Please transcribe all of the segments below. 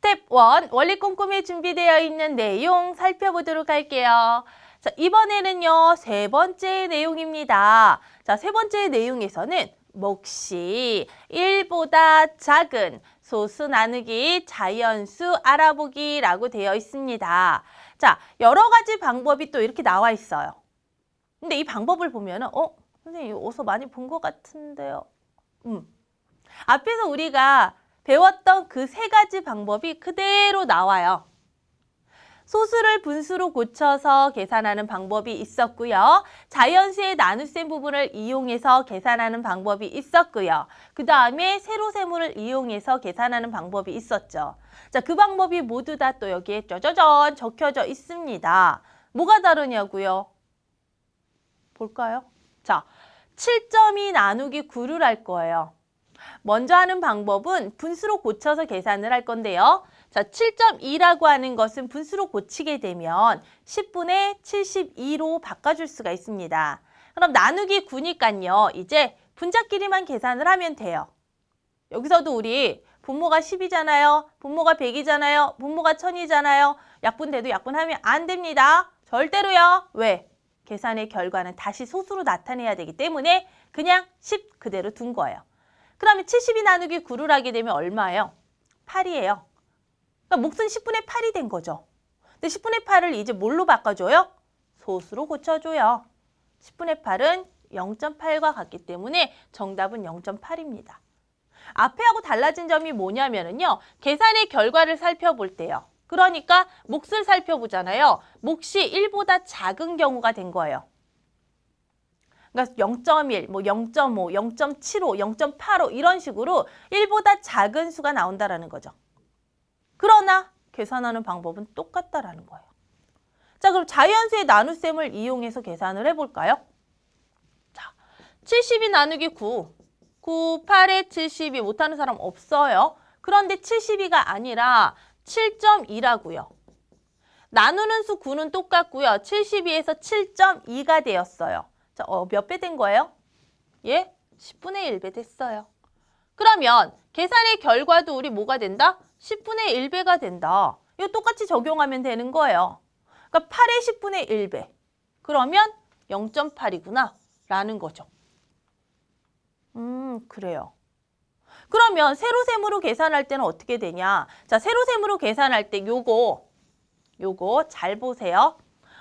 스텝 1, 원리 꼼꼼히 준비되어 있는 내용 살펴보도록 할게요. 자, 이번에는요, 세 번째 내용입니다. 자, 세 번째 내용에서는 몫이 1보다 작은 소수 나누기 자연수 알아보기라고 되어 있습니다. 자, 여러 가지 방법이 또 이렇게 나와 있어요. 근데 이 방법을 보면은, 선생님, 이거 어디서 많이 본 것 같은데요. 앞에서 우리가 배웠던 그 세 가지 방법이 그대로 나와요. 소수를 분수로 고쳐서 계산하는 방법이 있었고요. 자연수의 나눗셈 부분을 이용해서 계산하는 방법이 있었고요. 그 다음에 세로세모를 이용해서 계산하는 방법이 있었죠. 자, 그 방법이 모두 다 또 여기에 짜자잔 적혀져 있습니다. 뭐가 다르냐고요? 볼까요? 자, 7.2 나누기 9를 할 거예요. 먼저 하는 방법은 분수로 고쳐서 계산을 할 건데요. 자, 7.2라고 하는 것은 분수로 고치게 되면 10분의 72로 바꿔줄 수가 있습니다. 그럼 나누기 9니까요. 이제 분자끼리만 계산을 하면 돼요. 여기서도 우리 분모가 10이잖아요. 분모가 100이잖아요. 분모가 1000이잖아요. 약분돼도 약분하면 안 됩니다. 절대로요. 왜? 계산의 결과는 다시 소수로 나타내야 되기 때문에 그냥 10 그대로 둔 거예요. 그러면 72 나누기 9를 하게 되면 얼마예요? 8이에요. 그러니까 몫은 10분의 8이 된 거죠. 근데 10분의 8을 이제 뭘로 바꿔줘요? 소수로 고쳐줘요. 10분의 8은 0.8과 같기 때문에 정답은 0.8입니다. 앞에하고 달라진 점이 뭐냐면요. 계산의 결과를 살펴볼 때요. 그러니까 몫을 살펴보잖아요. 몫이 1보다 작은 경우가 된 거예요. 그러니까 0.1, 뭐 0.5, 0.75, 0.85 이런 식으로 1보다 작은 수가 나온다라는 거죠. 그러나 계산하는 방법은 똑같다라는 거예요. 자, 그럼 자연수의 나눗셈을 이용해서 계산을 해볼까요? 자, 72 나누기 9. 9, 8에 72 못하는 사람 없어요. 그런데 72가 아니라 7.2라고요. 나누는 수 9는 똑같고요. 72에서 7.2가 되었어요. 자, 몇 배 된 거예요? 예? 10분의 1배 됐어요. 그러면 계산의 결과도 우리 뭐가 된다? 10분의 1배가 된다. 이거 똑같이 적용하면 되는 거예요. 그러니까 8의 10분의 1배. 그러면 0.8이구나 라는 거죠. 그래요. 그러면 세로셈으로 계산할 때는 어떻게 되냐? 자, 세로셈으로 계산할 때 요거 잘 보세요.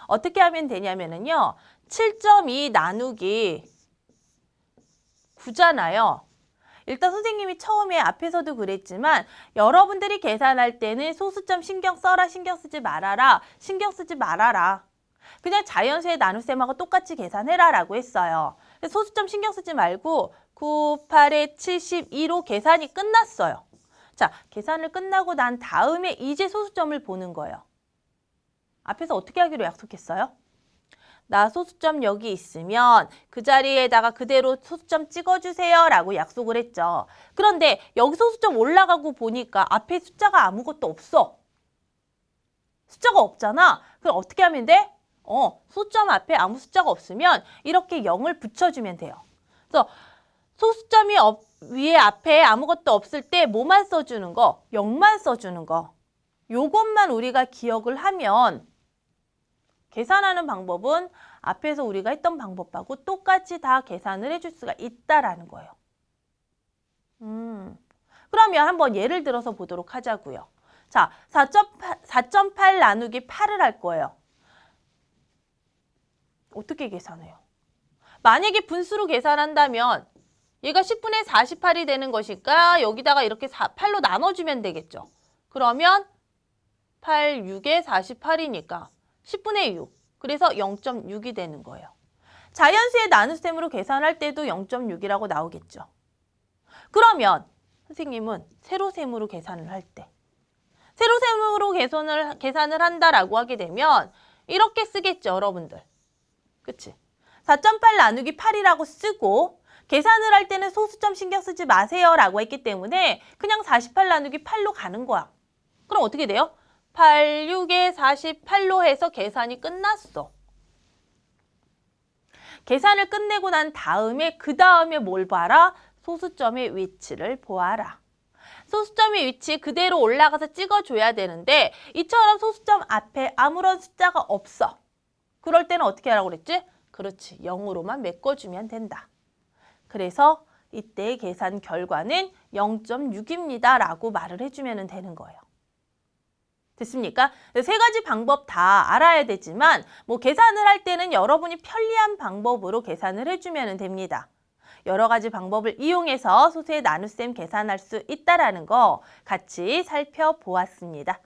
어떻게 하면 되냐면은요. 7.2 나누기 9잖아요. 일단 선생님이 처음에 앞에서도 그랬지만 여러분들이 계산할 때는 소수점 신경 써라, 신경 쓰지 말아라, 신경 쓰지 말아라. 그냥 자연수의 나눗셈하고 똑같이 계산해라 라고 했어요. 소수점 신경 쓰지 말고 9, 8에 72로 계산이 끝났어요. 자, 계산을 끝나고 난 다음에 이제 소수점을 보는 거예요. 앞에서 어떻게 하기로 약속했어요? 나 소수점 여기 있으면 그 자리에다가 그대로 소수점 찍어주세요 라고 약속을 했죠. 그런데 여기 소수점 올라가고 보니까 앞에 숫자가 아무것도 없어. 숫자가 없잖아. 그럼 어떻게 하면 돼? 소수점 앞에 아무 숫자가 없으면 이렇게 0을 붙여주면 돼요. 그래서 소수점이 위에 앞에 아무것도 없을 때 뭐만 써주는 거? 0만 써주는 거. 요것만 우리가 기억을 하면 계산하는 방법은 앞에서 우리가 했던 방법하고 똑같이 다 계산을 해줄 수가 있다라는 거예요. 그러면 한번 예를 들어서 보도록 하자고요. 자, 4.8 나누기 8을 할 거예요. 어떻게 계산해요? 만약에 분수로 계산한다면 얘가 10분의 48이 되는 것이니까 여기다가 이렇게 8로 나눠주면 되겠죠. 그러면 8, 6에 48이니까 10분의 6. 그래서 0.6이 되는 거예요. 자연수의 나눗셈으로 계산할 때도 0.6이라고 나오겠죠. 그러면 선생님은 세로셈으로 계산을 할 때 세로셈으로 계산을 한다라고 하게 되면 이렇게 쓰겠죠, 여러분들. 그치? 4.8 나누기 8이라고 쓰고 계산을 할 때는 소수점 신경 쓰지 마세요 라고 했기 때문에 그냥 48 나누기 8로 가는 거야. 그럼 어떻게 돼요? 8, 6에 48로 해서 계산이 끝났어. 계산을 끝내고 난 다음에 그 다음에 뭘 봐라? 소수점의 위치를 보아라. 소수점의 위치 그대로 올라가서 찍어줘야 되는데 이처럼 소수점 앞에 아무런 숫자가 없어. 그럴 때는 어떻게 하라고 그랬지? 그렇지, 0으로만 메꿔주면 된다. 그래서 이때 계산 결과는 0.6입니다 라고 말을 해주면 되는 거예요. 됐습니까? 세 가지 방법 다 알아야 되지만 계산을 할 때는 여러분이 편리한 방법으로 계산을 해주면 됩니다. 여러 가지 방법을 이용해서 소수의 나눗셈 계산할 수 있다는 거 같이 살펴보았습니다.